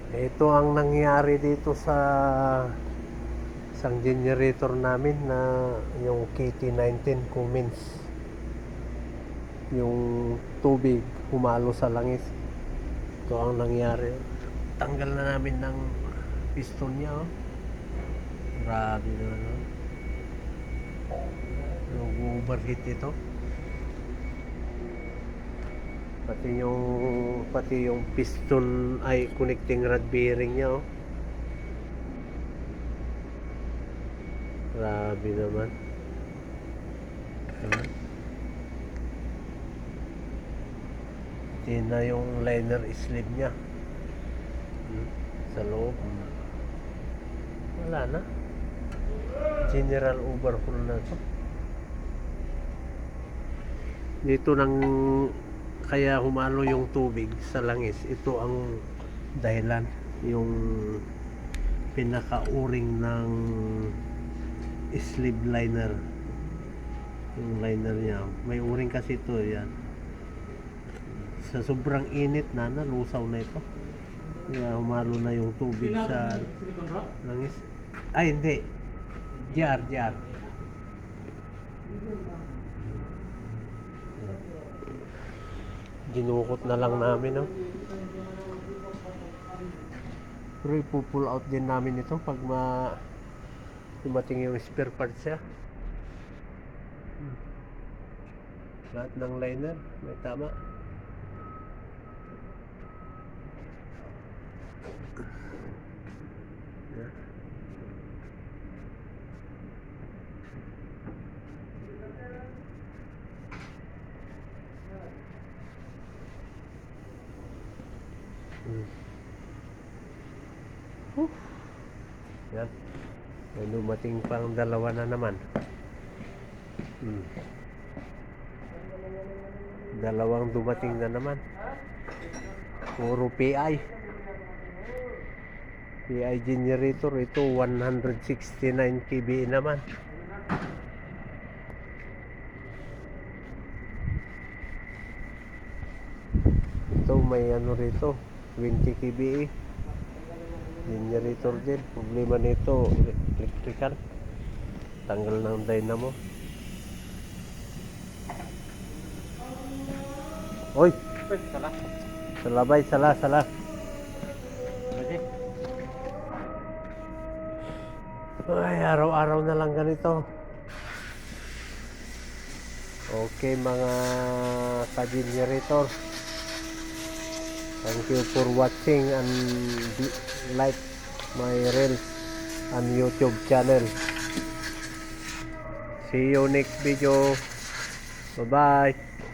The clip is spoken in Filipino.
Ito ang nangyari dito sa isang generator namin na yung KT-19 Cummins. Yung tubig humalo sa langis. Ito ang nangyari. Tanggal na namin ng piston niya. Oh. Grabe naman. Oh. Nag-overheat ito. Pati yung piston ay connecting rod bearing niya. Oh. Grabe naman. Ito na yung liner sleeve niya. Sa loob. Wala na. General overhaul na to. Dito nang kaya humalo yung tubig sa langis. Ito ang dahilan. Yung pinaka-o-ring ng sleeve liner. Yung liner niya. May o-ring kasi ito. Yan. Sa sobrang init na, nalusaw na ito. Kaya humalo na yung tubig sa langis. Ay, hindi. JR. Ginukot na lang namin, no? Pero ipupull out din namin ito pag dumating yung spare parts siya. Lahat ng liner, may tama. Yan. May dumating pang dalawa na naman. Dalawang dumating na naman. Puro PI generator. Ito 169 kVA naman. Ito may ano rito 20 kVA generator din. Problema nito electrical, tanggal ng dynamo. Oy, sala. Ay, araw-araw na lang ganito. Okay mga ka-generator, thank you for watching and like my Reels and YouTube channel. See you next video. Bye bye.